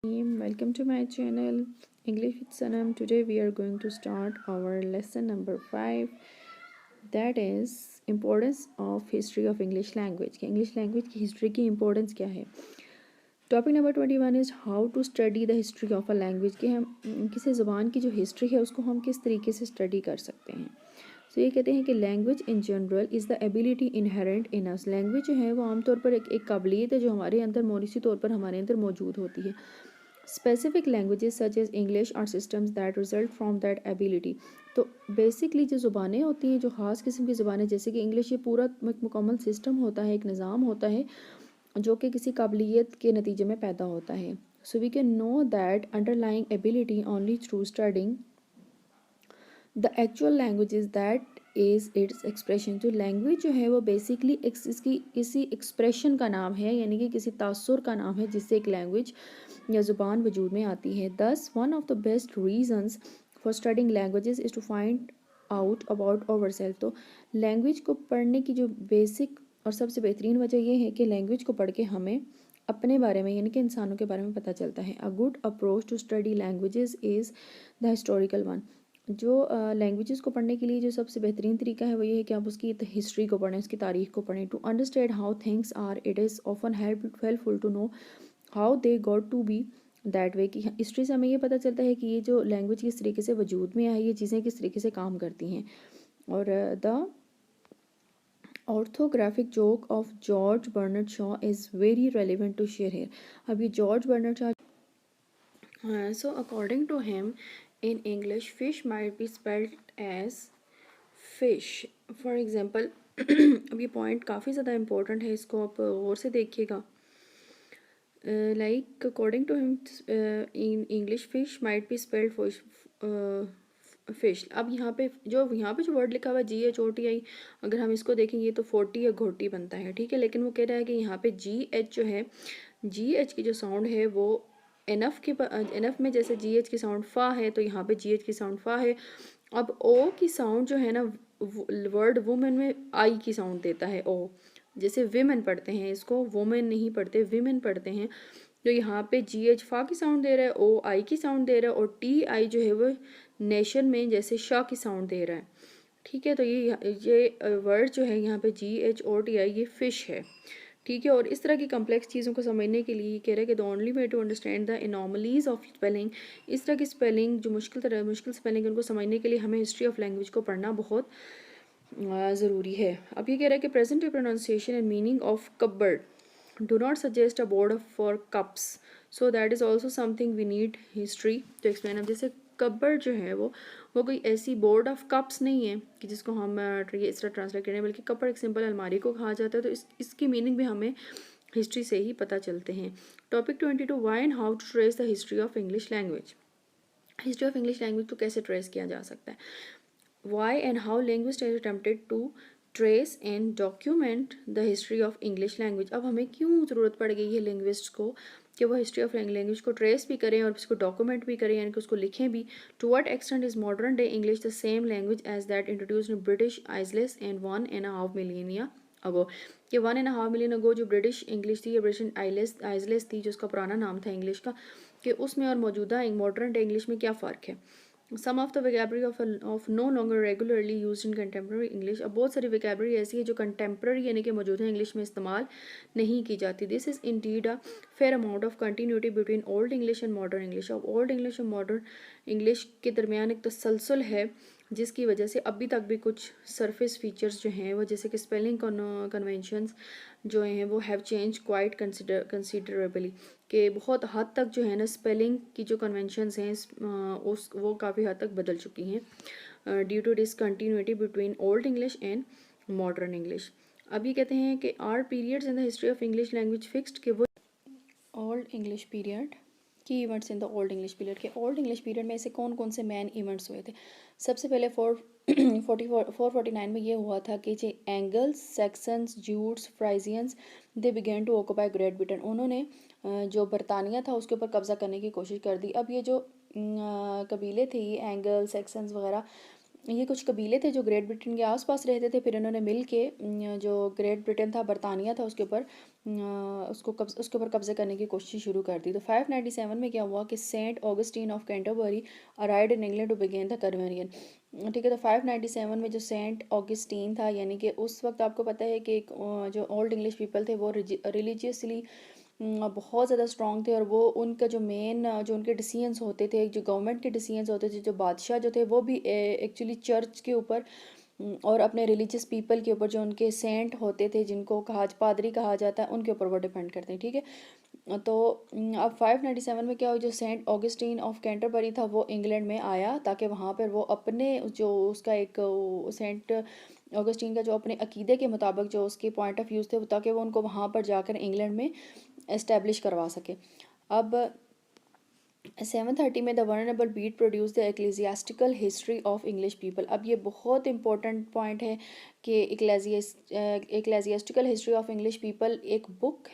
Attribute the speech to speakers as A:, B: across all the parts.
A: Welcome to my channel English with Sanam. Today we are going to start our lesson number 5, that is importance of history of English language. कि English language की history की importance क्या है. Topic number 21 is how to study the history of a language, कि हम किसी ज़बान की जो हिस्ट्री है उसको हम किस तरीके से स्टडी कर सकते हैं. सो ये कहते हैं कि language in general is the ability inherent in us. Language जो है वो आमतौर पर एक काबिलियत है जो हमारे अंदर मौरूसी तौर पर हमारे अंदर मौजूद होती है. Specific languages such as English are systems that result from that ability. तो बेसिकली जो ज़ुबानें होती हैं, जो ख़ास किस्म की ज़ुबानें, जैसे कि इंग्लिश, ये पूरा एक मुकम्मल सिस्टम होता है, एक निज़ाम होता है जो कि किसी काबिलियत के नतीजे में पैदा होता है. So we can know that underlying ability only through studying the actual language is that is its expression. जो लैंग्वेज जो है वो बेसिकली इसकी किसी एक्सप्रेशन का नाम है, यानी कि किसी तासुर का नाम है जिससे एक लैंग्वेज या ज़ुबान वजूद में आती है. Thus one of the best reasons for studying languages is to find out about our self. तो लैंग्वेज को पढ़ने की जो बेसिक और सबसे बेहतरीन वजह यह है कि लैंग्वेज को पढ़ के हमें अपने बारे में, यानी कि इंसानों के बारे में पता चलता है. A good approach to study languages is the historical one. जो लैंग्वेजेस को पढ़ने के लिए जो सबसे बेहतरीन तरीका है वो ये है कि आप उसकी हिस्ट्री को पढ़ें, उसकी तारीख को पढ़ें. To understand how things are, it is often helpful to know how they got to be that way. कि हिस्ट्री से हमें ये पता चलता है कि ये जो लैंग्वेज किस तरीके से वजूद में आई, ये चीज़ें किस तरीके से काम करती हैं. और the orthographic joke of George Bernard Shaw is very relevant to share here. अब ये George Bernard Shaw, so according to him, in English fish might be spelled as fish. For example, अब ये पॉइंट काफ़ी ज़्यादा important है, इसको आप गौर से देखिएगा. Like according to him in English fish might be spelled fish. अब यहाँ पे जो वर्ड लिखा हुआ है GHOTI, अगर हम इसको देखेंगे तो 40 या घोटी बनता है, ठीक है. लेकिन वो कह रहा है कि यहाँ पे GH जो है, GH की जो साउंड है वो एनफ में जैसे GH की साउंड फा है, तो यहाँ पे GH की साउंड फा है. अब O की साउंड जो है ना, वर्ड वुमेन में आई की साउंड देता है O. जैसे विमेन पढ़ते हैं, इसको वुमेन नहीं पढ़ते, विमेन पढ़ते हैं. तो यहाँ पे GH फा की साउंड दे रहा है, O आई की साउंड दे रहा है, और TI जो है वो नेशन में जैसे शाह की साउंड दे रहा है, ठीक है. तो ये वर्ड जो है यहाँ पे GHOTI, ये फिश है, ठीक है. और इस तरह की कम्प्लेक्स चीज़ों को समझने के लिए कह रहे हैं कि the only way to understand the anomalies of spelling, इस तरह की स्पेलिंग जो मुश्किल स्पेलिंग, उनको समझने के लिए हमें हिस्ट्री ऑफ लैंग्वेज को पढ़ना बहुत ज़रूरी है. अब ये कह रहा है कि present day pronunciation and meaning of cupboard do not suggest a board for cups, so that is also something we need history to explain. अब जैसे कपबर्ड जो है वो कोई ऐसी बोर्ड ऑफ कप्स नहीं है कि जिसको हम इस तरह ट्रांसलेट करें, बल्कि कपबर्ड एक सिंपल अलमारी को कहा जाता है. तो इसकी मीनिंग भी हमें हिस्ट्री से ही पता चलते हैं. Topic 22, why and how to trace the history of English language. History of English language को कैसे ट्रेस किया जा सकता है. Why and how linguists are attempted to trace and document the history of English language. अब हमें क्यों ज़रूरत पड़ गई है लिंग्विस्ट को कि वो हिस्ट्री ऑफ लैंग्वेज को ट्रेस भी करें और उसको डॉक्यूमेंट भी करें, यानी कि उसको लिखें भी. To what extent is modern day English the same language as that introduced in British Isles and 1.5 million ago. कि 1.5 मिलियन अगो जो ब्रिटिश इंग्लिश थी या ब्रिटिश आइसलेस थी, जो उसका पुराना नाम था इंग्लिश का, कि उसमें और मौजूदा मॉडर्न डे इंग्लिश में क्या फ़र्क है. Some of the vocabulary of no longer regularly used in contemporary English. अब बहुत सारी vocabulary ऐसी है जो contemporary यानी कि मौजूदा इंग्लिश में इस्तेमाल नहीं की जाती. This is indeed a fair amount of continuity between old English and modern English. अब old English और modern English के दरमियान एक तसलसल है, जिसकी वजह से अभी तक भी कुछ सरफेस फीचर्स जो हैं वो, जैसे कि स्पेलिंग कन्वेंशंस जो हैं वो हैव चेंज क्वाइट कंसिडरेबली, कि बहुत हद तक जो है ना स्पेलिंग की जो कन्वेंशंस हैं वो काफ़ी हद तक बदल चुकी हैं due to discontinuity between Old English and Modern English. अब ये कहते हैं कि are periods in the history of English language fixed, कि वो ओल्ड इंग्लिश पीरियड की events in the Old English period, के ओल्ड इंग्लिश पीरियड में से कौन कौन से मेन इवेंट्स हुए थे. सबसे पहले 449 में ये हुआ था कि जो Angles, Saxons, Jutes, Frisians, they began to occupy Great Britain. उन्होंने जो बरतानिया था उसके ऊपर कब्जा करने की कोशिश कर दी. अब ये जो कबीले थे, ये एंगल, सैक्सन्स वगैरह, ये कुछ कबीले थे जो ग्रेट ब्रिटेन के आसपास रहते थे, फिर इन्होंने मिल के जो ग्रेट ब्रिटेन था, बरतानिया था, उसके ऊपर कब्जे करने की कोशिश शुरू कर दी। तो 597 में क्या हुआ कि Saint Augustine of Canterbury arrived in England to begin the conversion. ठीक है, तो 597 में जो सेंट ऑगस्टीन था, यानी कि उस वक्त आपको पता है कि जो ओल्ड इंग्लिश पीपल थे वो रिलीजियसली बहुत ज़्यादा स्ट्रॉन्ग थे, और वो उनका जो मेन जो उनके डिसीजंस होते थे, जो गवर्नमेंट के डिसीजंस होते थे, जो बादशाह जो थे वो भी एक्चुअली चर्च के ऊपर और अपने रिलीजियस पीपल के ऊपर, जो उनके सेंट होते थे जिनको पादरी कहा जाता है, उनके ऊपर वो डिपेंड करते हैं। ठीक है, तो अब 597 में क्या हुआ, जो सेंट ऑगस्टीन ऑफ कैंटरबरी था वो इंग्लैंड में आया, ताकि वहाँ पर वो अपने जो उसका एक सेंट ऑगस्टीन का जो अपने अकीदे के मुताबिक जो उसके पॉइंट ऑफ व्यूज़ थे, ताकि वो उनको वहाँ पर जाकर इंग्लैंड में एस्टेब्लिश करवा सके। अब 730 में the venerable Bede produce the ecclesiastical history of English people. अब ये बहुत इंपॉर्टेंट पॉइंट है कि ecclesiastical history of English people एक बुक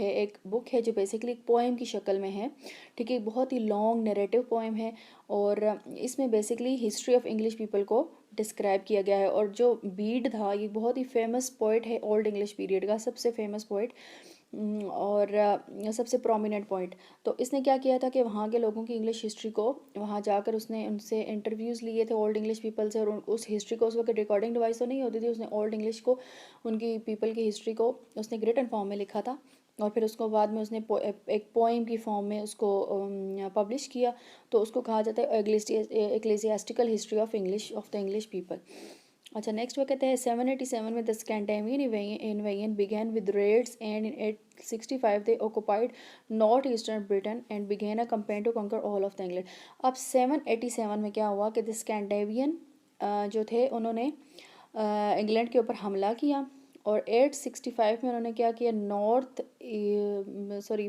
A: है जो बेसिकली एक पोएम की शक्ल में है। ठीक है, बहुत ही लॉन्ग नैरेटिव पोएम है, और इसमें basically history of English people को डिस्क्राइब किया गया है। और जो बीड था, ये बहुत ही फेमस पोइट है ओल्ड इंग्लिश पीरियड का, सबसे फेमस पोइट और सबसे प्रोमिनेंट पॉइंट। तो इसने क्या किया था कि वहाँ के लोगों की इंग्लिश हिस्ट्री को, वहाँ जाकर उसने उनसे इंटरव्यूज़ लिए थे ओल्ड इंग्लिश पीपल से, और उस हिस्ट्री को, उस वक्त रिकॉर्डिंग डिवाइस तो नहीं होती थी, उसने ओल्ड इंग्लिश को, उनकी पीपल की हिस्ट्री को उसने रिटन फॉर्म में लिखा था, और फिर उसको बाद में उसने एक पोइम की फॉर्म में उसको पब्लिश किया। तो उसको कहा जाता है ecclesiastical history of the English people. अच्छा, नेक्स्ट वो कहते हैं 787 में the Scandinavian invasion began with raids, and in 865 they occupied north eastern Britain and began a campaign to conquer all of the England. अब 787 में क्या हुआ कि द स्कैंडेनेवियन जो थे उन्होंने इंग्लैंड के ऊपर हमला किया, और 865 में उन्होंने क्या किया,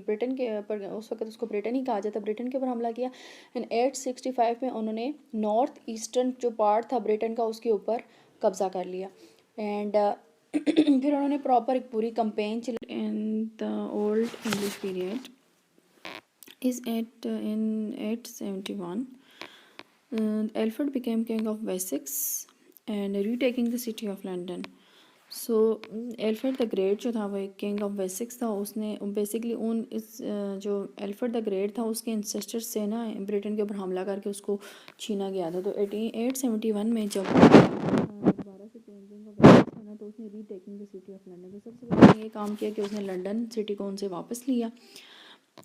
A: ब्रिटेन के ऊपर, उस वक्त उसको ब्रिटेन ही कहा जाता, ब्रिटेन के ऊपर हमला किया। इन 865 में उन्होंने नॉर्थ ईस्टर्न जो पार्ट था ब्रिटेन का, उसके ऊपर कब्ज़ा कर लिया। एंड फिर उन्होंने प्रॉपर एक पूरी कंपेन चलाई। And the Old English period is at in 871 Alfred became king of Wessex and retaking the city of London. So Alfred the great जो था वो एक किंग ऑफ वेसेक्स था। उसने बेसिकली जो एल्फ्रेड द ग्रेट था उसके इंसेस्टर्स से ना ब्रिटेन के ऊपर हमला करके उसको छीना गया था। तो 871 में जब दोबारा से किंग ऑफ वेसेक्स था ना, तो उसने रीटेकिंग द सिटी ऑफ लंदन, तो सबसे पहले ये काम किया कि उसने लंदन सिटी को उनसे वापस लिया,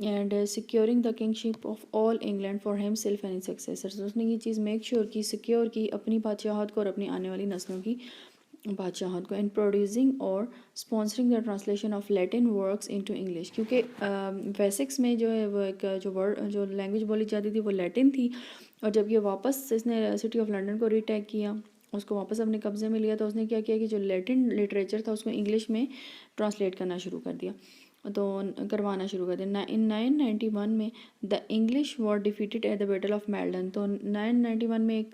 A: and securing the kingship of all England for himself and successors. उसने ये चीज़ मेक श्योर की, सिक्योर की अपनी बादशाहत को और अपनी आने वाली नस्लों की बादशाहत को, एंड प्रोड्यूसिंग और sponsoring the translation of Latin works into English. क्योंकि वेसेक्स में जो है वो एक जो लैंग्वेज बोली जाती थी वो लैटिन थी, और जब ये वापस इसने सिटी ऑफ लंदन को रीटेक किया, उसको वापस अपने कब्जे में लिया, तो उसने क्या किया कि जो लैटिन लिटरेचर था उसको इंग्लिश में ट्रांसलेट करना शुरू कर दिया, तो करवाना शुरू कर दिया। इन 991 में the English war defeated at the battle of Meldon. तो 991 में एक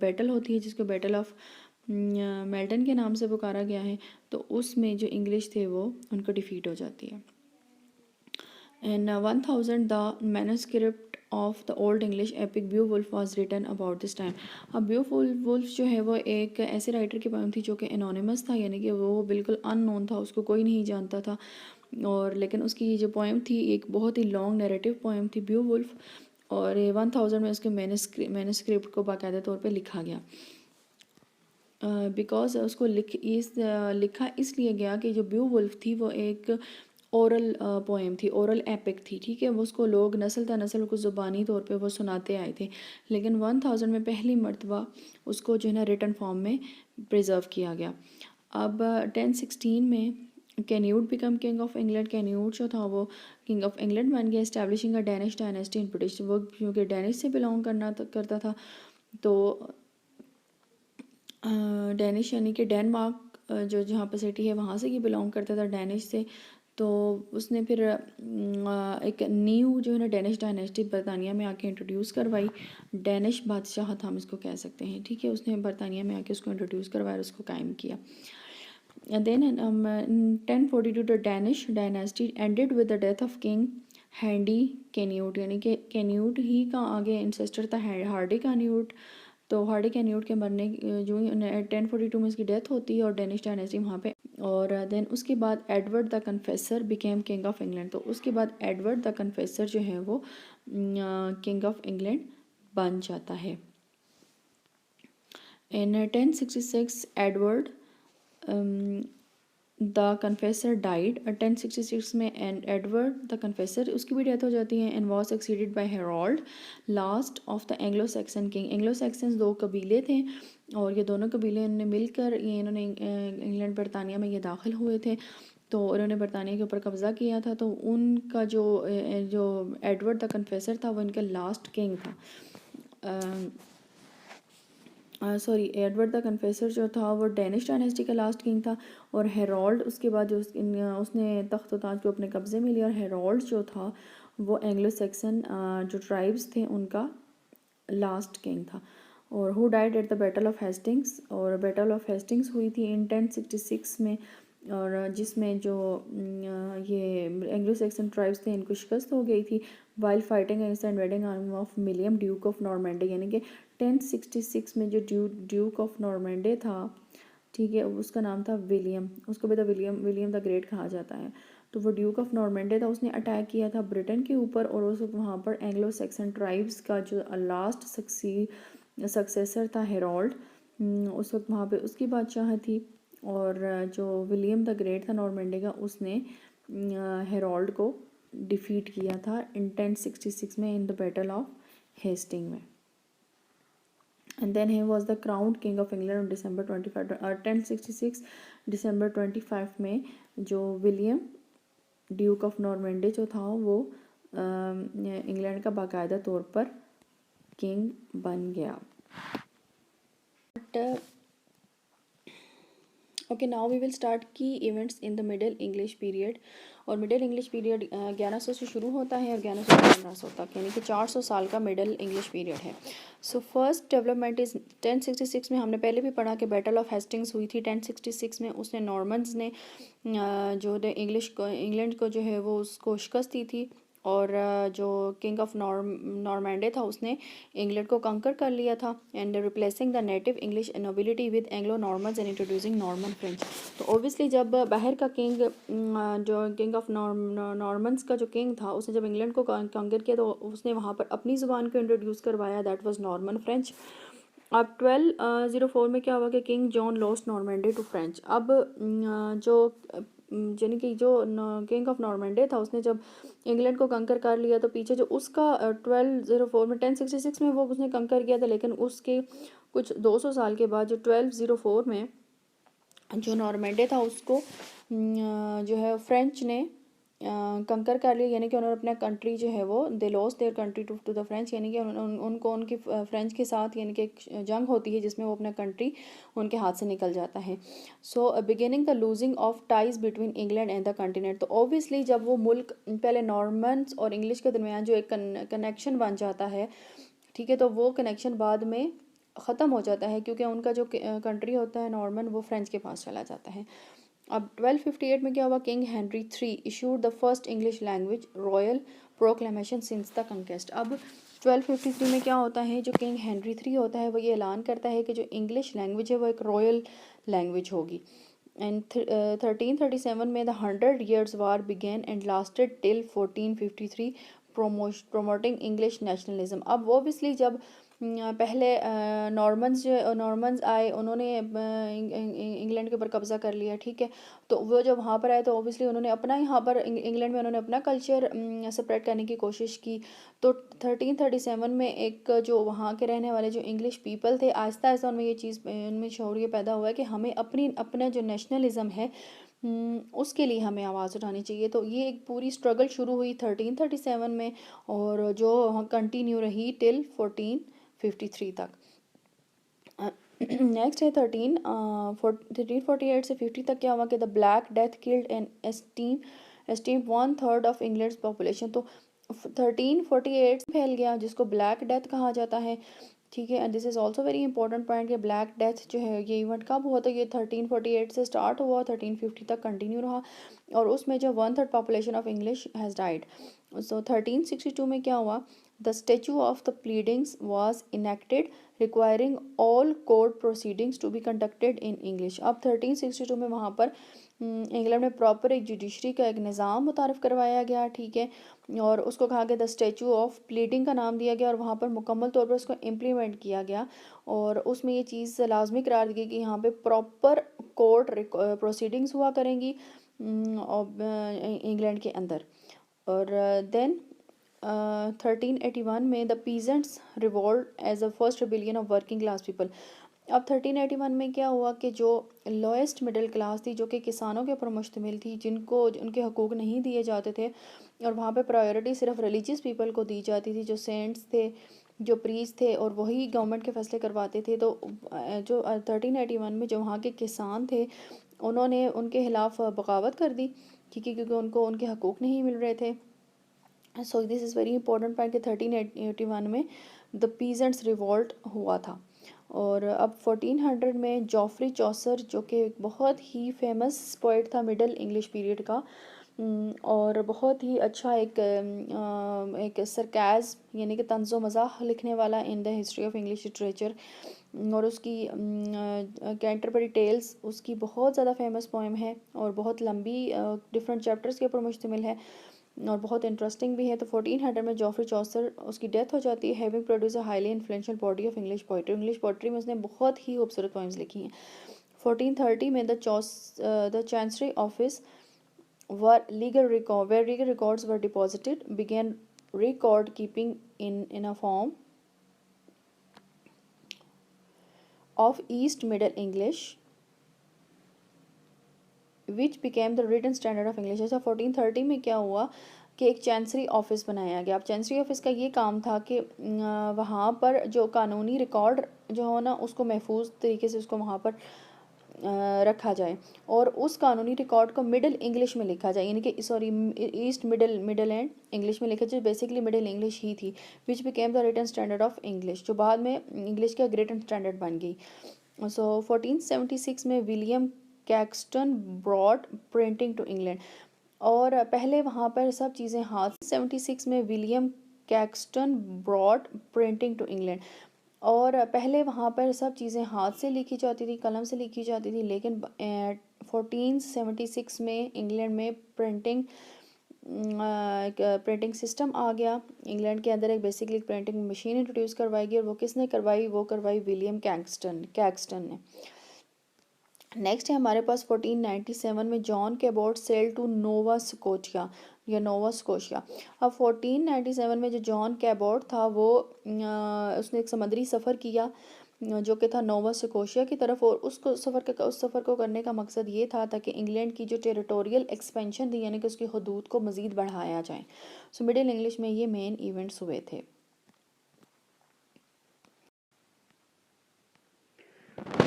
A: बैटल होती है जिसको बैटल ऑफ मेल्टन के नाम से पुकारा गया है, तो उसमें जो इंग्लिश थे वो उनको डिफीट हो जाती है। And 1000 the manuscript of the Old English epic Beowulf was written about this time. अब ब्यूवुल्फ जो है वो एक ऐसे राइटर की पोएम थी जो कि एनोनिमस था, यानी कि वो बिल्कुल अननोन था, उसको कोई नहीं जानता था, और लेकिन उसकी जो पोएम थी एक बहुत ही लॉन्ग नैरेटिव पोएम थी ब्यूवुल्फ, और 1000 में उसके मैन्युस्क्रिप्ट को बाकायदा तौर पे लिखा गया। बिकॉज उसको लिखा इसलिए गया कि जो ब्यूवुल्फ थी वो एक ओरल पोएम थी, ओरल एपिक थी। ठीक है, वो उसको लोग नस्ल दर नस्ल को ज़ुबानी तौर पे वो सुनाते आए थे, लेकिन 1000 में पहली मरतबा उसको जो है ना रिटन फॉर्म में प्रिजर्व किया गया। अब 1016 में Canute become king of England. Canute जो था वो किंग ऑफ इंग्लैंड बन गया, establishing a Danish dynasty in British. वो क्योंकि डैनिश से बिलोंग करता था, तो डैनिश यानी कि डेनमार्क जो जहाँ पर सिटी है वहाँ से ये बिलोंग करता था, डैनिश से। तो उसने फिर एक न्यू जो है ना डैनिश डायनेस्टी बरतानिया में आके इंट्रोड्यूस करवाई। डैनिश बादशाहत हम इसको कह सकते हैं। ठीक है, उसने बरतानिया में आके उसको इंट्रोड्यूस करवाया और उसको कायम किया। Then 1042 the Danish dynasty ended with the death of king Handy Canute, यानी कि कैन्यूट ही का आगे इंसेस्टर था हार्डी कैन्यूट। तो हार्डी कैन्यूट के मरने जो ही 1042 में इसकी डेथ होती है और डेनिश डायनेस्टी वहाँ पे, और देन उसके बाद Edward the Confessor became king of England. तो उसके बाद एडवर्ड द कन्फेसर जो है वो किंग ऑफ इंग्लैंड बन जाता है। इन 1066 एडवर्ड द कन्फेसर डाइड। 1066 में एडवर्ड द कन्फेसर उसकी भी डेथ हो जाती है and was succeeded by Harold last of the Anglo Saxon king. Anglo Saxons दो कबीले थे और ये दोनों कबीले ने मिलकर ये इन्होंने इंग्लैंड बरतानिया में ये दाखिल हुए थे, तो उन्होंने बरतानिया के ऊपर कब्ज़ा किया था। तो उनका जो एडवर्ड द कन्फेसर था वो इनका लास्ट किंग था। सॉरी, एडवर्ड द कन्फेसर जो था वो डेनिश डायनेस्टी का लास्ट किंग था, और हेरोल्ड उसके बाद जो उसने तख्त व ताज को अपने कब्ज़े में लिया, और हेरोल्ड जो था वो एंग्लो सैक्सन जो ट्राइब्स थे उनका लास्ट किंग था। और who died at the battle of Hastings, और बैटल ऑफ हेस्टिंग्स हुई थी इन 1066 में, और जिसमें जो ये एंग्लो सैक्सन ट्राइब्स थे इनको शिकस्त हो गई थी while fighting against the invading army of William Duke of Normandy. यानी कि 1066 में जो ड्यूक ऑफ नॉर्मैंडे था, ठीक है, उसका नाम था विलियम, उसको भी विलियम द ग्रेट कहा जाता है। तो वो ड्यूक ऑफ नॉर्मैंडे था, उसने अटैक किया था ब्रिटेन के ऊपर, और उस वहाँ पर एंग्लो सैक्सन ट्राइब्स का जो लास्ट सक्सेसर था हेरोल्ड, उस वक्त वहाँ पे उसकी बादशाह थी, और जो विलियम द ग्रेट था नॉर्मैंडी का, उसने हेरोल्ड को डिफीट किया था इन 1066 में in the battle of Hasting में। And then he was the crowned king of England on December 25 1066 December 25 में जो विलियम ड्यूक ऑफ नॉर्मैंडी जो था वो इंग्लैंड का बाकायदा तौर पर किंग बन गया। Okay, now we will start key events in the Middle English period. और मिडिल इंग्लिश पीरियड 1100 से शुरू होता है और 1100 से 1500 तक, यानी कि 400 साल का मिडिल इंग्लिश पीरियड है। सो फर्स्ट डेवलपमेंट इज़ 1066 में हमने पहले भी पढ़ा कि बैटल ऑफ हेस्टिंग्स हुई थी 1066 में। उसने नॉर्मन्स ने जो इंग्लैंड को जो है वो उसको शिकस्त दी थी, और जो किंग ऑफ नॉर्मैंडे था उसने इंग्लैंड को कंकर कर लिया था, and replacing the native English nobility with Anglo Normans and introducing Norman French. तो ऑब्वियसली जब बाहर का किंग जो किंग ऑफ नॉर्मन्स का जो किंग था उसने जब इंग्लैंड को कंकर किया तो उसने वहाँ पर अपनी ज़ुबान को इंट्रोड्यूस करवाया, दैट वाज नॉर्मन फ्रेंच। अब 1204 में क्या हुआ कि king John lost Normandy to French. अब जो यानी कि जो किंग ऑफ नॉर्मैंडी था उसने जब इंग्लैंड को कंकर कर लिया, तो पीछे जो उसका 1204 में 1066 में वो उसने कंकर किया था, लेकिन उसके कुछ 200 साल के बाद जो 1204 में जो नॉर्मैंडी था उसको जो है फ्रेंच ने कंकर कर लिया, यानी कि उन्होंने अपना कंट्री जो है वो they lost their country to the French, यानी कि उनको उनकी फ्रेंच के साथ यानी कि एक जंग होती है जिसमें वो अपना कंट्री उनके हाथ से निकल जाता है। So beginning the losing of ties between England and the continent. तो ऑब्वियसली जब वो मुल्क पहले नॉर्मन्स और इंग्लिश के दरमियान जो एक कनेक्शन बन जाता है, ठीक है, तो वो कनेक्शन बाद में ख़त्म हो जाता है क्योंकि उनका जो कंट्री होता है नॉर्मन वो फ्रेंच के पास चला जाता है। अब 1258 में क्या हुआ, king Henry III issued the first English language royal proclamation since the conquest. अब 1253 में क्या होता है, जो किंग हेनरी III होता है वो ये ऐलान करता है कि जो इंग्लिश लैंग्वेज है वो एक रॉयल लैंग्वेज होगी। एंड 1337 में the 100 Years War began and lasted till 1453 promoting English nationalism। अब ऑब्वियसली जब पहले नॉर्मन्स आए, उन्होंने इंग्लैंड के ऊपर कब्ज़ा कर लिया, ठीक है, तो वो जब वहाँ पर आए तो ऑब्वियसली उन्होंने अपना यहाँ पर इंग्लैंड में उन्होंने अपना कल्चर स्प्रेड करने की कोशिश की। तो 1337 में एक जो वहाँ के रहने वाले जो इंग्लिश पीपल थे, आहिस्ता आहिस्ता उनमें ये चीज़ उनमें शऊर ये पैदा हुआ है कि हमें अपना जो नेशनलिज़म है उसके लिए हमें आवाज़ उठानी चाहिए। तो ये एक पूरी स्ट्रगल शुरू हुई 1337 में और जो कंटिन्यू रही टिल 1453 तक। नेक्स्ट है 1348 से 50 तक क्या हुआ कि the black death killed and esteem 1/3 of England population. तो 1348 फैल गया जिसको ब्लैक डेथ कहा जाता है, ठीक है। And this is also very important point कि ब्लैक डेथ जो है ये इवेंट कब हुआ था, ये 1348 से स्टार्ट हुआ 1350 तक कंटिन्यू रहा, और उसमें जो 1/3 population of English has died. So 1362 में क्या हुआ, The statute of the pleadings was enacted requiring all court proceedings to be conducted in English. अब 1362 में वहाँ पर इंग्लैंड में प्रॉपर एक जुडिशरी का एक निज़ाम मुतारफ़ करवाया गया, ठीक है, और उसको कहा गया द स्टैचू ऑफ प्लीडिंग का नाम दिया गया और वहाँ पर मुकम्मल तौर पर उसको इम्प्लीमेंट किया गया और उसमें ये चीज़ लाजमी करार दी गई कि यहाँ पे प्रॉपर कोर्ट प्रोसीडिंग्स हुआ करेंगी इंग्लैंड के अंदर। और देन 1381 में the peasants revolt as a first rebellion of working class people. अब 1381 में क्या हुआ कि जो लोएस्ट मिडिल क्लास थी जो कि किसानों के ऊपर मुश्तमिल थी, जिनको उनके हकूक़ नहीं दिए जाते थे और वहाँ पे प्रायोरिटी सिर्फ रिलीजियस पीपल को दी जाती थी, जो सेंट्स थे, जो प्रीस्ट थे, और वही गवर्नमेंट के फैसले करवाते थे। तो जो 1381 में जो वहाँ के किसान थे उन्होंने उनके खिलाफ़ बगावत कर दी क्योंकि उनको उनके हकूक़ नहीं मिल रहे थे। So this is very important point कि 1381 में द पीजेंट्स रिवोल्ट हुआ था। और अब 1400 में जॉफ्री चौसर जो कि बहुत ही फेमस पोइट था मिडल इंग्लिश पीरियड का और बहुत ही अच्छा एक सरकाज़ यानी कि तंज़ो मज़ाह लिखने वाला इन the history of English literature, और उसकी कैंटरबरी टेल्स उसकी बहुत ज़्यादा फेमस पोएम है और बहुत लंबी डिफरेंट चैप्टर्स के ऊपर मुश्तमिल है और बहुत इंटरेस्टिंग भी है। तो 1400 में जॉफ्री चौसर उसकी डेथ हो जाती है, having produce a highly influential body of English poetry. English poetry में उसने बहुत ही खूबसूरत पोइम्स लिखी हैं। 1430 में the chancery office where legal records were deposited began record keeping in a form of East Middle English which became the written standard of English। अच्छा 1430 में क्या हुआ कि एक चांसरी ऑफिस बनाया गया। अब चांसरी ऑफिस का ये काम था कि वहाँ पर जो कानूनी रिकॉर्ड जो हो ना उसको महफूज तरीके से उसको वहाँ पर रखा जाए और उस कानूनी रिकॉर्ड को मिडिल इंग्लिश में लिखा जाए, यानी कि sorry east middle and English में लिखा जाए, बेसिकली मिडिल इंग्लिश ही थी, which became the written standard of English, जो बाद में इंग्लिश का रिटन स्टैंडर्ड बन गई। सो 1476 में William Caxton brought printing to England, और पहले वहाँ पर सब चीज़ें हाथ 76 में William Caxton brought printing to England, और पहले वहाँ पर सब चीज़ें हाथ से लिखी जाती थी, कलम से लिखी जाती थी, लेकिन 1476 में इंग्लैंड में प्रिंटिंग सिस्टम आ गया। इंग्लैंड के अंदर एक बेसिकली प्रिंटिंग मशीन इंट्रोड्यूस करवाई गई और वो किसने करवाई, वो करवाई विलियम कैक्सटन ने। नेक्स्ट है हमारे पास 1497 में John Cabot sail to Nova Scotia या नोवा स्कोशिया। अब 1497 में जो जॉन कैबोट था वो उसने एक समुद्री सफ़र किया जो कि था नोवा स्कोशिया की तरफ, और उस सफ़र को करने का मकसद ये था ताकि इंग्लैंड की जो टेरिटोरियल एक्सपेंशन थी यानी कि उसकी हदूद को मज़ीद बढ़ाया जाए। सो मिडिल इंग्लिश में ये मेन इवेंट्स हुए थे।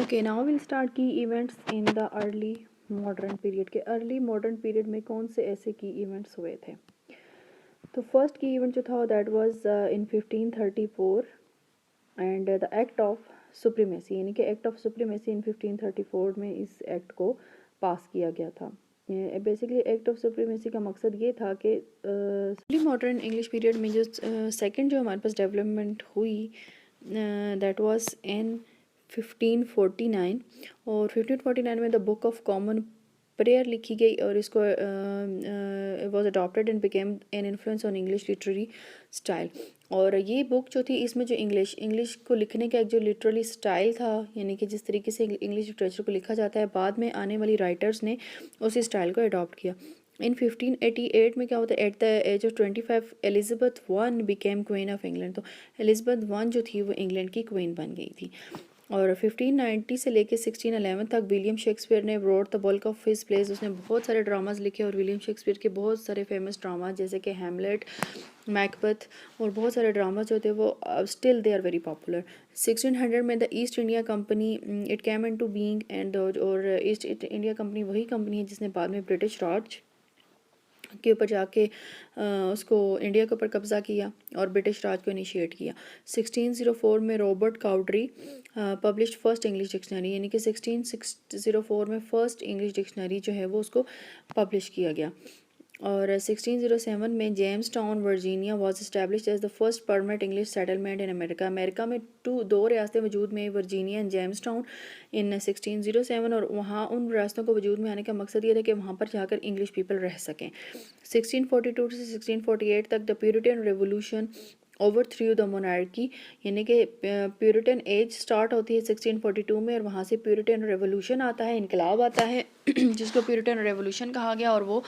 A: Okay, now will start key events in the early modern period के अर्ली मॉडर्न पीरियड में कौन से ऐसे की इवेंट्स हुए थे। तो फर्स्ट की इवेंट जो था that was in 1534 and the act of supremacy, यानी कि एक्ट ऑफ सुप्रीमेसी इन 1534 में इस एक्ट को पास किया गया था। बेसिकली एक्ट ऑफ सुप्रीमेसी का मकसद ये था कि अर्ली मॉडर्न इंग्लिश पीरियड में जो सेकंड जो हमारे पास डेवलपमेंट हुई दैट वाज इन 1549, और 1549 में the book of common prayer लिखी गई और इसको was adopted and became an influence on English literary style. और ये बुक जो थी इसमें जो इंग्लिश को लिखने का एक जो लिटरली स्टाइल था, यानी कि जिस तरीके से इंग्लिश लिटरेचर को लिखा जाता है, बाद में आने वाली राइटर्स ने उसी स्टाइल को अडॉप्ट किया। इन 1588 में क्या होता है, at the age of 25 Elizabeth one became queen of England. तो एलिज़ाबेथ वन जो थी वो इंग्लैंड की क्वीन बन गई थी। और 1590 से लेके 1611 तक विलियम शेक्सपियर ने wrote the bulk of his place, उसने बहुत सारे ड्रामाज लिखे और विलियम शेक्सपियर के बहुत सारे फेमस ड्रामा जैसे कि हैमलेट, मैकबथ और बहुत सारे ड्रामा जो थे वो still they are very popular. 1600 में the East India company it came into being and और ईस्ट इंडिया कंपनी वही कंपनी है जिसने बाद में ब्रिटिश राज के ऊपर जाके उसको इंडिया के ऊपर कब्ज़ा किया और ब्रिटिश राज को इनिशिएट किया। 1604 में Robert Cawdrey publish first English dictionary, यानी कि 1604 में फर्स्ट इंग्लिश डिक्शनरी जो है वो उसको पब्लिश किया गया। और 1607 में Jamestown Virginia was established as the first permanent English settlement in America. America में दो रियासतें वजूद में, Virginia and Jamestown in 1607, और वहाँ उन रियासतों को वजूद में आने का मकसद ये था कि वहाँ पर जाकर इंग्लिश पीपल रह सकें। 1642 से 1648 तक the Puritan revolution over through the monarchy, यानी कि प्यूरिटन एज स्टार्ट होती है 1642 में, और वहाँ से प्यूरिटन रेवोल्यूशन आता है, इनकलाब आता है जिसको प्यूरिटन रेवोल्यूशन कहा गया, और वो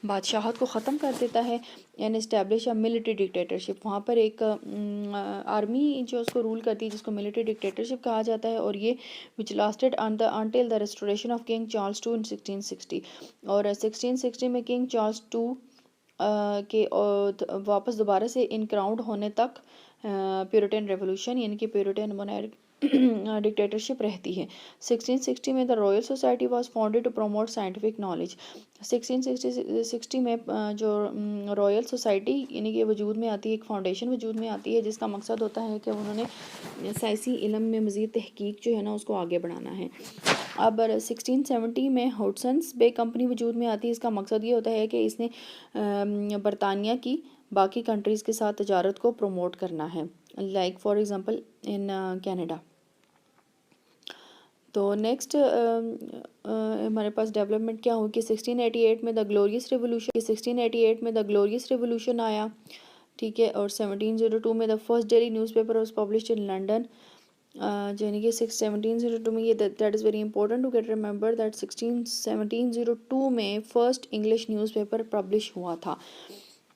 A: बादशाहत को ख़त्म कर देता है and establish a military dictatorship. वहाँ पर एक आर्मी जो उसको रूल करती है जिसको मिलिट्री डिक्टेटरशिप कहा जाता है, और ये which lasted until the restoration of king Charles two in 1660। और 1660 में किंग चार्ल्स टू के वापस दोबारा से इनक्राउंड होने तक प्यूरिटन रेवोल्यूशन यानी कि प्यूरिटन मोनार्क डिक्टेटरशिप रहती है। 1660 में the Royal Society was founded to promote scientific knowledge. 1660 में जो रॉयल सोसाइटी यानी कि वजूद में आती है, एक फाउंडेशन वजूद में आती है जिसका मकसद होता है कि उन्होंने साइंसी इल्म में मज़ीद तहकीक जो है ना उसको आगे बढ़ाना है। अब 1670 में हॉटसन्स बे कंपनी वजूद में आती है। इसका मकसद ये होता है कि इसने बरतानिया की बाकी कंट्रीज़ के साथ तजारत को प्रमोट करना है, like for example in Canada. तो नेक्स्ट हमारे पास डेवलपमेंट क्या हुई कि 1688 में द ग्लोरियस रेवोल्यूशन आया, ठीक है। और 1702 में the first daily newspaper was published in London, यानी कि 1702 में, ये that is very important to get remember that 1702 में फर्स्ट इंग्लिश न्यूज़पेपर पब्लिश हुआ था।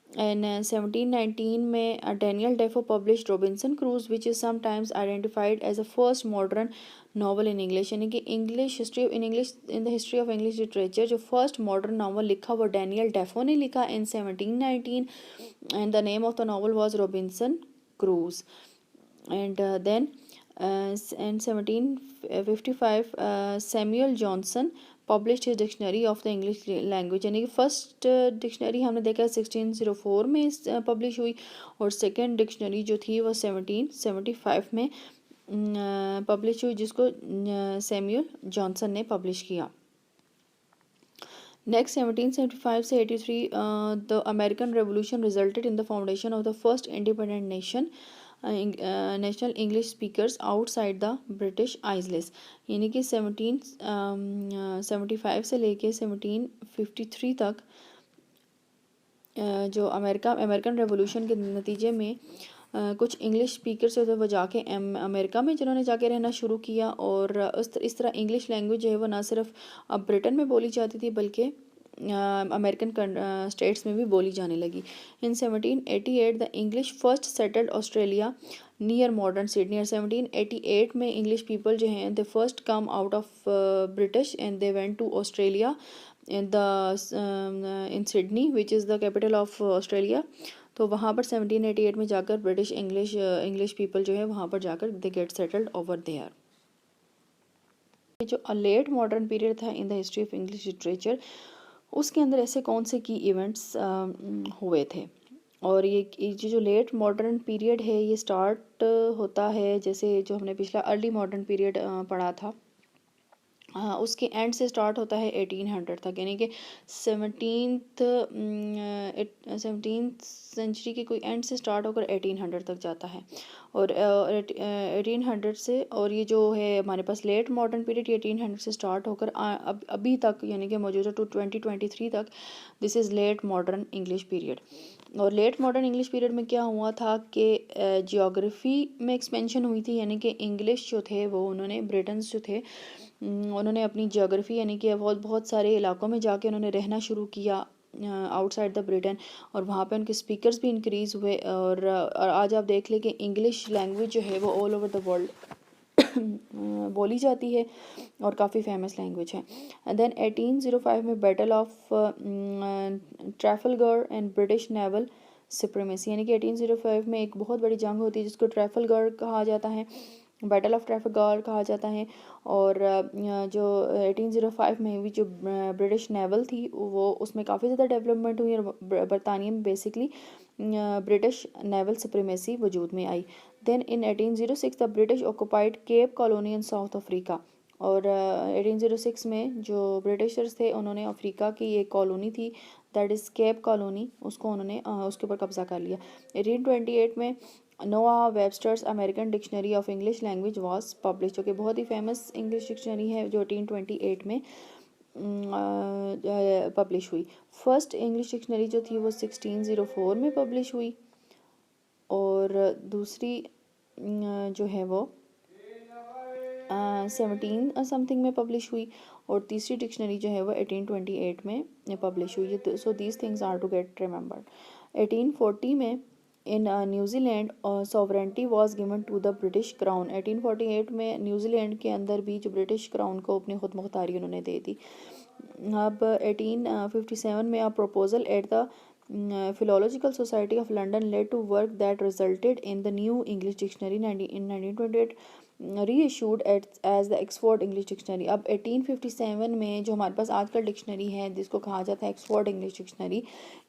A: एंड 1719 में Daniel Defoe published Robinson Crusoe which is sometimes identified as a first modern novel in English, यानी कि in the history of English literature जो first modern novel लिखा वो Daniel Defoe ने लिखा in 1719, and the name of the novel was Robinson Crusoe. And then in 1755 Samuel Johnson published his dictionary of the English language, यानी कि first dictionary हमने देखा 1604 में पब्लिश हुई, और सेकंड डिक्शनरी जो थी वो 1775 में पब्लिश हुई जिसको सैमुअल जॉनसन ने पब्लिश किया। नेक्स्ट 1775 से 83 the American revolution resulted in the foundation of the first independent national English speakers outside the British islands, यानी कि 1775 से लेके 1753 तक जो अमेरिकन रेवोल्यूशन के नतीजे में कुछ इंग्लिश स्पीकर्स होते वो जाके अमेरिका में जिन्होंने जाके रहना शुरू किया, और इस तरह इंग्लिश लैंग्वेज जो है वो ना सिर्फ अब ब्रिटेन में बोली जाती थी बल्कि अमेरिकन स्टेट्स में भी बोली जाने लगी। In 1788 the English first settled Australia near modern Sydney, और 1788 में इंग्लिश पीपल जो हैं they first come out of British and they went to Australia in Sydney which is the capital of Australia. तो वहाँ पर 1788 में जाकर ब्रिटिश इंग्लिश पीपल जो है वहाँ पर जाकर they get settled over there. जो लेट मॉडर्न पीरियड था in the history of English literature, उसके अंदर ऐसे कौन से की इवेंट्स हुए थे, और ये जो लेट मॉडर्न पीरियड है ये स्टार्ट होता है जैसे जो हमने पिछला अर्ली मॉडर्न पीरियड पढ़ा था उसके एंड से स्टार्ट होता है 1800 तक, यानी कि 17th सेंचुरी के कोई एंड से स्टार्ट होकर 1800 तक जाता है, और 1800 से, और ये जो है हमारे पास लेट मॉडर्न पीरियड 1800 से स्टार्ट होकर अभी तक यानी कि मौजूदा टू 2023 तक, this is late modern English period. और लेट मॉडर्न इंग्लिश पीरियड में क्या हुआ था कि जियोग्राफी में एक्सपेंशन हुई थी, यानी कि इंग्लिश जो थे वो उन्होंने ब्रिटन्स जो थे उन्होंने अपनी जियोग्राफी यानी कि बहुत सारे इलाकों में जाके उन्होंने रहना शुरू किया आउटसाइड द ब्रिटेन, और वहाँ पे उनके स्पीकर्स भी इंक्रीज़ हुए, और आज आप देख लें कि इंग्लिश लैंग्वेज जो है वो ऑल ओवर द वर्ल्ड बोली जाती है और काफ़ी फेमस लैंग्वेज है। देन 1805 में battle of Trafalgar and British naval supremacy, यानी कि 1805 में एक बहुत बड़ी जंग होती है जिसको ट्रैफलगर कहा जाता है, बैटल ऑफ ट्रैफलगर कहा जाता है। और जो 1805 में हुई जो ब्रिटिश नेवल थी वो उसमें काफ़ी ज़्यादा डेवलपमेंट हुई, और बरतानिया में बेसिकली ब्रिटिश नेवल सुप्रीमेसी वजूद में आई। Then in 1806 the British occupied Cape Colony in South Africa, और 1806 में जो ब्रिटिशर्स थे उन्होंने अफ्रीका की एक कॉलोनी थी दैट इज़ केप कॉलोनी, उसको उन्होंने उसके ऊपर कब्ज़ा कर लिया। 1828 में नोआ Webster's American dictionary of English language was publish, जो कि बहुत ही फेमस इंग्लिश डिक्शनरी है, जो 1828 में पब्लिश हुई। फर्स्ट इंग्लिश डिक्शनरी जो थी वो 1604 में पब्लिश हुई, और दूसरी जो है वो 17 समथिंग में पब्लिश हुई, और तीसरी डिक्शनरी जो है वो 1828 में पब्लिश हुई। So these things are to get remembered. 1840 में in New Zealand sovereignty was given to the British crown. 1848 में न्यूजीलैंड के अंदर भी जो ब्रिटिश क्राउन को अपनी खुद मुख्तारी उन्होंने दे दी। अब 1857 में a proposal at the Philological Society of London led to work that resulted in the New English Dictionary in 1928 reissued as the Oxford English Dictionary। अब 1857 में जो हमारे पास आजकल डिक्शनरी है जिसको कहा जाता है ऑक्सफोर्ड इंग्लिश डिक्शनरी,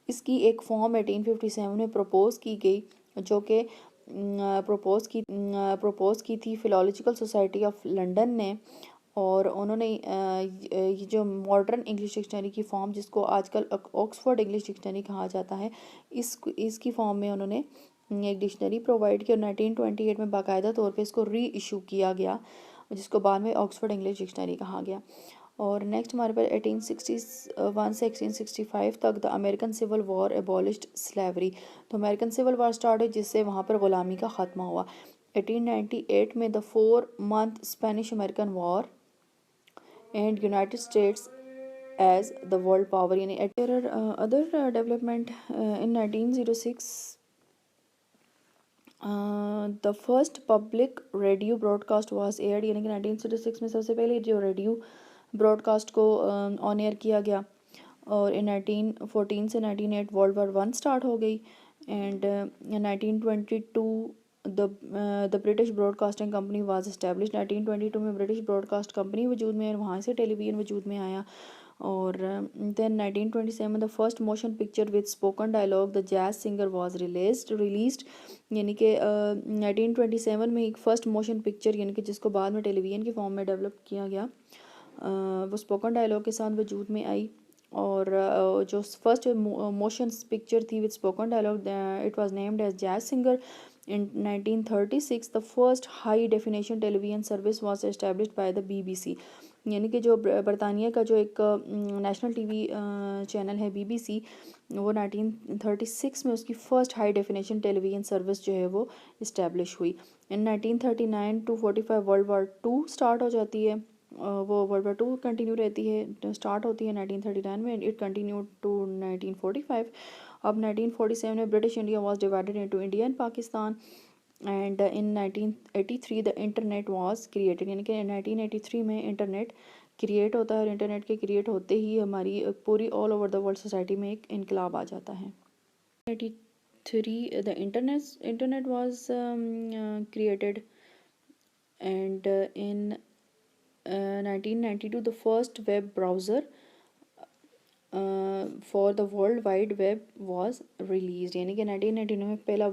A: इसकी एक फॉर्म 1857 में प्रपोज की गई, जो कि प्रपोज की थी फिलोलॉजिकल सोसाइटी ऑफ लंदन ने, और उन्होंने ये जो मॉडर्न इंग्लिश डिक्शनरी की फॉर्म जिसको आजकल ऑक्सफोर्ड इंग्लिश डिक्शनरी कहा जाता है, इसकी फॉर्म में उन्होंने एक डिक्शनरी प्रोवाइड की, और 1928 में बाकायदा तौर पे इसको री इशू किया गया, जिसको बाद में ऑक्सफोर्ड इंग्लिश डिक्शनरी कहा गया। और नेक्स्ट हमारे पास 1861 से 1865 तक the American civil war abolished slavery. तो अमेरिकन सिविल वॉर स्टार्ट हुई जिससे वहाँ पर ग़ुलामी का ख़त्मा हुआ। 1898 में the 4 month Spanish American war and United States as the world power। यानी there are other development in 1906 the first public radio broadcast was aired। यानी कि 1906 में सबसे पहले जो रेडियो ब्रॉडकास्ट को ऑन एयर किया गया, और इन 1914 से 1908 वर्ल्ड वॉर 1 स्टार्ट हो गई, and 1922 the British broadcasting company was establish. 1922 में ब्रिटिश ब्रॉडकास्ट कंपनी वजूद में, वहाँ से टेलीविज़न वजूद में आया। और then 1927 the first motion picture with spoken dialogue the Jazz Singer was released. यानी कि 1927 में एक फ़र्स्ट मोशन पिक्चर, यानी कि जिसको बाद में टेलीविज़न की फॉर्म में डेवलप किया गया, वो स्पोकन डायलॉग के साथ वजूद में आई। और जो फर्स्ट मोशन पिक्चर थी with spoken dialogue, it was named as Jazz Singer. In 1936 the first high definition television service was established by the BBC। यानी कि जो बरतानिया का जो एक नेशनल टीवी चैनल है BBC, वो 1936 में उसकी first high definition television service जो है वो इस्टेब्लिश हुई। इन 1939 to 45 वर्ल्ड वॉर 2 स्टार्ट हो जाती है, वो वर्ल्ड वॉर 2 कंटिन्यू रहती है, स्टार्ट होती है 1939 में, इट कंटिन्यू टू 1945। अब 1947 में British India was divided into India and Pakistan, and in 1983 the internet was created. यानी कि 1983 में इंटरनेट क्रिएट होता है, और इंटरनेट के क्रिएट होते ही हमारी पूरी all over the world society में एक इनकलाब आ जाता है। 1983 the internet was created, and in 1992 the first web browser for the world wide web was release. यानी कि 1999 में पहला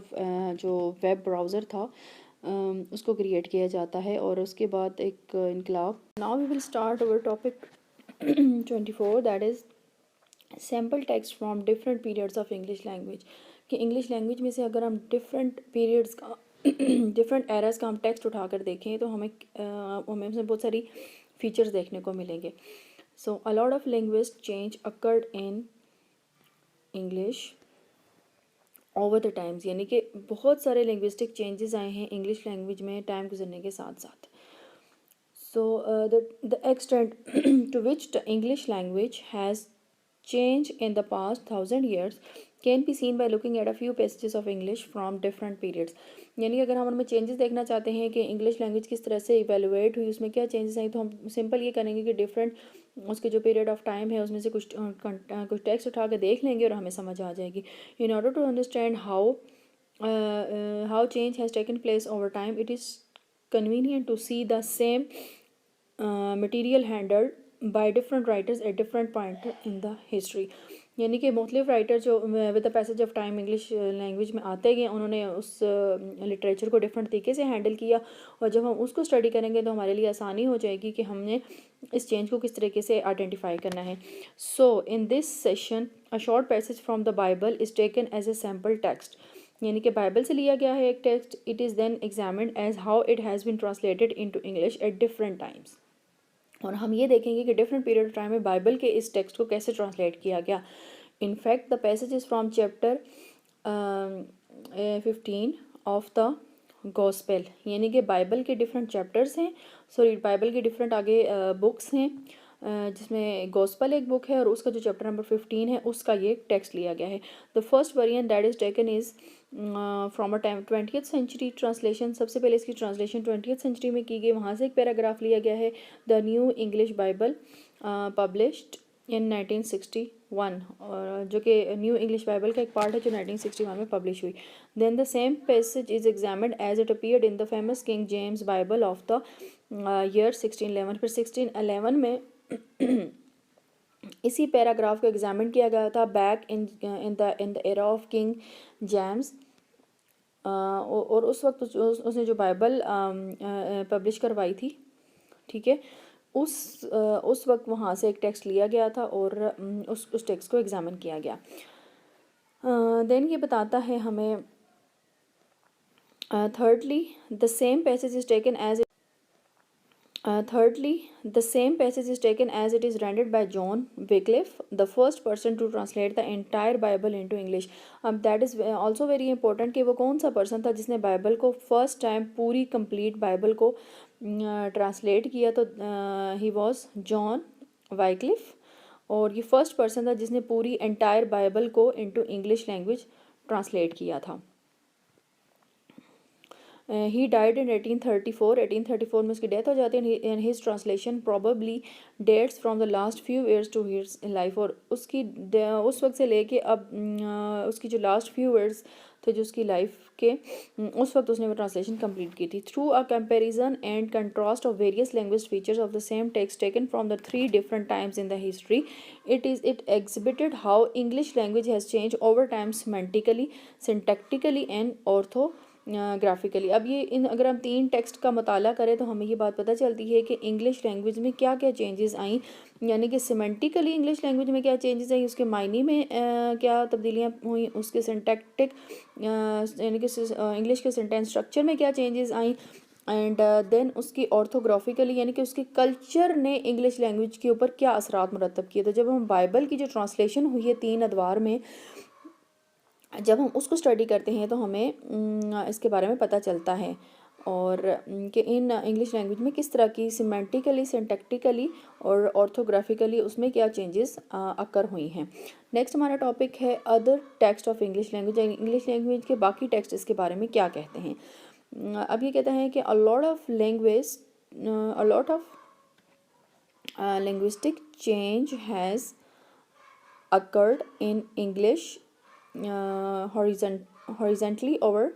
A: जो वेब ब्राउज़र था उसको क्रिएट किया जाता है, और उसके बाद एक इनकलाब। Now we will start our topic 24, that is sample text from different periods of English language. कि इंग्लिश लैंग्वेज में से अगर हम डिफरेंट पीरियड्स का डिफरेंट एरास का हम टेक्स्ट उठाकर देखें तो हमें उसमें बहुत सारी फीचर्स देखने को मिलेंगे। So a lot of linguist change occurred in English over the times। यानी कि बहुत सारे लिंग्विस्टिक चेंजेस आए हैं इंग्लिश लैंग्वेज में टाइम गुजरने के साथ साथ। So the extent to which the English language has changed in the past 1000 years can be seen by looking at a few passages of English from different periods। यानी अगर हम उनमें changes देखना चाहते हैं कि इंग्लिश लैंग्वेज किस तरह से इवेलुएट हुई, उसमें क्या चेंजेस आई, तो हम सिंपल ये करेंगे कि डिफरेंट उसके जो पीरियड ऑफ टाइम है उसमें से कुछ टेक्स्ट उठा के देख लेंगे और हमें समझ आ जाएगी। In order to understand how change has taken place over time, it is convenient to see the same material handled by different writers at different point in the history। यानी कि मुख्तलिफ राइटर जो with the passage of time English language में आते गए, उन्होंने उस literature को डिफरेंट तरीके से हैंडल किया, और जब हम उसको स्टडी करेंगे तो हमारे लिए आसानी हो जाएगी कि हमने इस चेंज को किस तरीके से आइडेंटिफाई करना है। So in this session a short passage from the Bible is taken as a sample text, यानी कि बाइबल से लिया गया है एक text. It is then examined as how it has been translated into English at different times, और हम ये देखेंगे कि डिफरेंट पीरियड ऑफ टाइम में बाइबल के इस टेक्स्ट को कैसे ट्रांसलेट किया गया। In fact the passages from chapter 15 of the gospel, यानी कि बाइबल के डिफरेंट चैप्टर्स हैं, सॉरी बाइबल के डिफरेंट आगे बुक्स हैं, जिसमें गॉस्पेल एक बुक है और उसका जो चैप्टर नंबर 15 है उसका ये टेक्स्ट लिया गया है। The first variant that is taken is from a time 20th century translation, सबसे पहले इसकी ट्रांसलेशन 20th सेंचुरी में की गई, वहाँ से एक पैराग्राफ लिया गया है। The new English Bible published in 1961, और जो कि न्यू इंग्लिश बाइबल का एक पार्ट है जो 1961 में पब्लिश हुई। Then the same passage is examined as it appeared in the famous King James Bible of the year 1611। फिर 1611 में इसी पैराग्राफ को एग्जामिन किया गया था back in the era of king James, और उस वक्त उसने जो बाइबल पब्लिश करवाई थी, ठीक है, उस वक्त वहाँ से एक टेक्स्ट लिया गया था और उस टेक्स्ट को एग्जामिन किया गया। देन ये बताता है हमें thirdly the same passage is taken as it is rendered by John Wycliffe, the first person to translate the entire Bible into English. That is also very important कि वो कौन सा पर्सन था जिसने बाइबल को फर्स्ट टाइम पूरी complete Bible को translate किया, तो ही वॉज जॉन वाइक्लिफ, और ये फर्स्ट पर्सन था जिसने पूरी एंटायर बाइबल को इनटू इंग्लिश लैंग्वेज ट्रांसलेट किया था। ही डाइड इन 1834 में उसकी डेथ हो जाती है, and his translation probably dates from the last few years to years in life, और उसकी उस वक्त से लेके अब उसकी जो लास्ट फ्यू ईयर्स थे जो उसकी लाइफ के, उस वक्त उसने वो ट्रांसलेशन कंप्लीट की थी। Through a comparison and contrast of various language features of the same text taken from the 3 different times in the history, it exhibited how English language has change over time semantically, syntactically and orthographically. अब ये अगर हम 3 text का मुताला करें तो हमें ये बात पता चलती है कि इंग्लिश लैंग्वेज में क्या क्या चेंजेस आई, यानी कि सिमेंटिकली इंग्लिश लैंग्वेज में क्या चेंजेस आई, उसके मायने में क्या तब्दीलियाँ हुई, उसके सिंटैक्टिक यानी कि इंग्लिश के सेंटेंस स्ट्रक्चर में क्या चेंजेस आई, एंड देन उसकी ऑर्थोग्राफिकली यानी कि उसके कल्चर ने इंग्लिश लैंग्वेज के ऊपर क्या असरात मुरतब किए। तो जब हम बाइबल की जो ट्रांसलेशन हुई है 3 अदवार में, जब हम उसको स्टडी करते हैं तो हमें इसके बारे में पता चलता है, और कि इन इंग्लिश लैंग्वेज में किस तरह की सिमेंटिकली, सिंटैक्टिकली और ऑर्थोग्राफिकली उसमें क्या चेंजेस अकर हुई हैं। नेक्स्ट हमारा टॉपिक है other text of English language, English language के बाकी टेक्स्ट इसके बारे में क्या कहते हैं। अब ये कहता है कि a lot of linguistic change has occurred in English horizontally over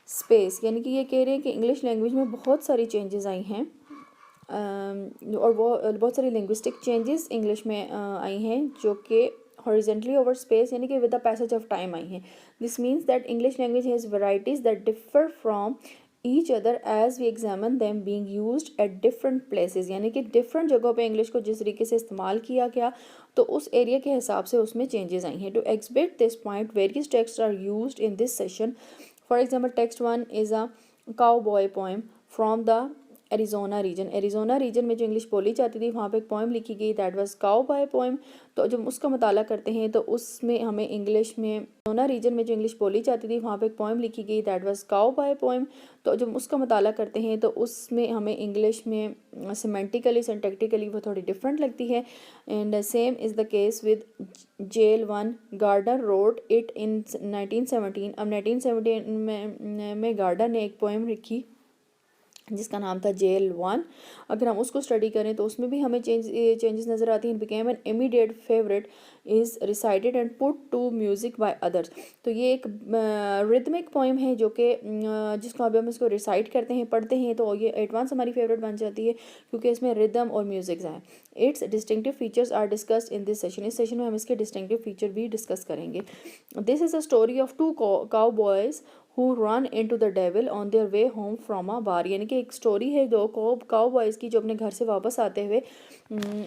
A: space, यानी कि ये कह रहे हैं कि इंग्लिश लैंग्वेज में बहुत सारी चेंजेस आई हैं, और वो बहुत सारी लिंग्विस्टिक चेंजेस इंग्लिश में आई हैं जो कि हॉरिजेंटली ओवर स्पेस यानी कि with the passage of time आई हैं। This means that English language has varieties that differ from each other as we examine them being used at different places, यानी कि डिफरेंट जगहों पे इंग्लिश को जिस तरीके से इस्तेमाल किया गया तो उस एरिया के हिसाब से उसमें चेंजेस आई हैं। To exhibit this point various text are used in this session. For example text 1 is a cowboy poem from the Arizona region में जो इंग्लिश बोली जाती थी वहाँ पे एक पोएम लिखी गई, दैट वाज काउबॉय पोएम। तो जब उसका मुताला करते हैं तो उसमें हमें इंग्लिश में एरिज़ोना रीजन में जो इंग्लिश बोली जाती थी वहाँ पे एक पोएम लिखी गई, दैट वाज काउबॉय पोएम। तो जब उसका मुताला करते हैं तो उसमें हमें इंग्लिश में सिमेंटिकली, सिंटैक्टिकली वो थोड़ी डिफरेंट लगती है। And same is the case with jail 1, Gardner wrote it in 1917। अब 1917 में गार्डनर ने एक पोएम लिखी जिसका नाम था JL1। अगर हम उसको स्टडी करें तो उसमें भी हमें चेंजेस नज़र आती हैं। Became an immediate favourite is recited and put to music by others. तो ये एक रिदमिक पोइम है जो कि जिसको अभी हम इसको रिसाइट करते हैं, पढ़ते हैं, तो ये एडवांस हमारी फेवरेट बन जाती है क्योंकि इसमें रिदम और म्यूज़िक हैं। Its distinctive features are discussed in this session. इस सेशन में हम इसके डिस्टिंक्टिव फीचर भी डिस्कस करेंगे। This is a story of two cowboys who run into the devil on their way home from a bar। यानी कि एक story है दो काउ बॉयज़ की जो अपने घर से वापस आते हुए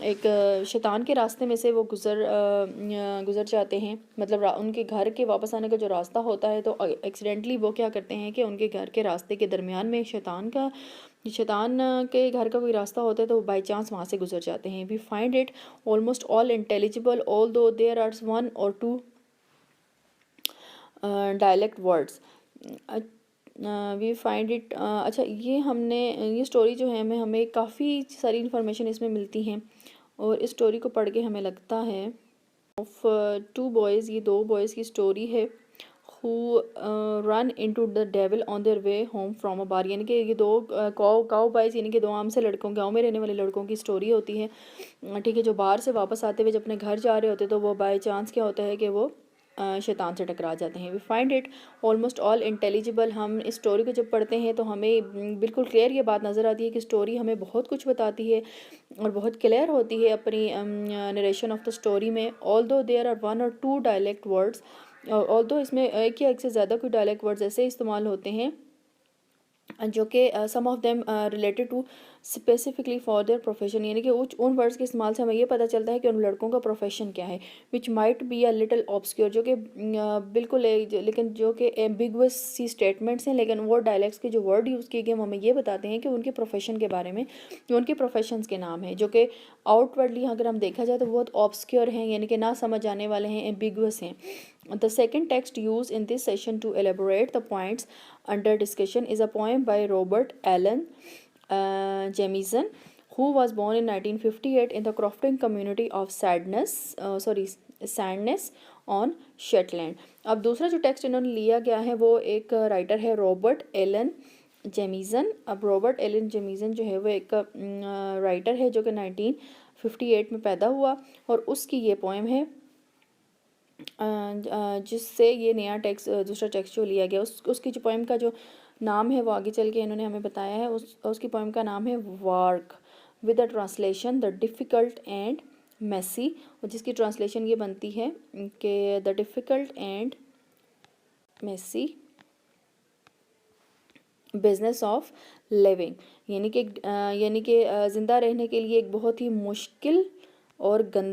A: एक शैतान के रास्ते में से वो गुज़र जाते हैं। मतलब उनके घर के वापस आने का जो रास्ता होता है तो एक्सीडेंटली वो क्या करते हैं कि उनके घर के रास्ते के दरमियान में शैतान के घर का कोई रास्ता होता है तो बाई चांस वहाँ से गुजर जाते हैं। We find it almost all intelligible although there are one or two dialect words. We find it अच्छा, ये स्टोरी जो है हमें काफ़ी सारी इन्फॉर्मेशन इसमें मिलती हैं और इस स्टोरी को पढ़ के हमें लगता है ऑफ टू बॉयज़, ये दो बॉयज़ की स्टोरी है who run into the devil on their way home from a bar. यानी कि ये दो काउ बॉयज़ यानी कि दो आम से लड़कों, गाँव में रहने वाले लड़कों की स्टोरी होती है। ठीक है, जो बाहर से वापस आते हुए जब अपने घर जा रहे होते तो वो बाई चांस क्या होता है कि वो शैतान से टकरा जाते हैं। We find it almost all intelligible. हम इस स्टोरी को जब पढ़ते हैं तो हमें बिल्कुल क्लियर ये बात नज़र आती है कि स्टोरी हमें बहुत कुछ बताती है और बहुत क्लियर होती है अपनी नरेशन ऑफ द स्टोरी में। ऑल दो there are one or two dialect words, all दो इसमें एक या एक से ज़्यादा कोई डायलेक्ट वर्ड्स ऐसे इस्तेमाल होते हैं जो कि some of them related to specifically for their profession. यानी कि उन वर्ड्स के इस्तेमाल से हमें ये पता चलता है कि उन लड़कों का प्रोफेशन क्या है। Which might be a little obscure, जो कि बिल्कुल लेकिन जो कि एम्बिगुअस सी स्टेटमेंट्स हैं, लेकिन वो डायलेक्ट्स के जो वर्ड यूज़ किए गए हमें ये बताते हैं कि उनके प्रोफेशन के बारे में, उनके प्रोफेशंस के नाम हैं जो कि आउटवर्डली अगर हम देखा जाए तो बहुत ऑब्सक्योर हैं, यानी कि ना समझ आने वाले हैं, एम्बिगुअस हैं। The second text used in this session to elaborate the points under discussion is a poem by Robert Allen Jamieson, who was born in 1958 in the crofting community of Sandnes on Shetland। अब दूसरा जो text इन्होंने लिया गया है वो एक writer है रॉबर्ट एलन जेमिसन। अब रॉबर्ट एलन जेमिसन जो है वो एक राइटर है जो कि 1958 में पैदा हुआ और उसकी ये पोएम है जिससे ये नया टेक्स्ट, दूसरा टेक्स्ट जो लिया गया उसकी जो पोएम का जो नाम है वो आगे चल के इन्होंने हमें बताया है। उसकी पोएम का नाम है walk with the translation the difficult and messy, और जिसकी ट्रांसलेशन ये बनती है कि the difficult and messy business of living. यानी कि ज़िंदा रहने के लिए एक बहुत ही मुश्किल और गंदा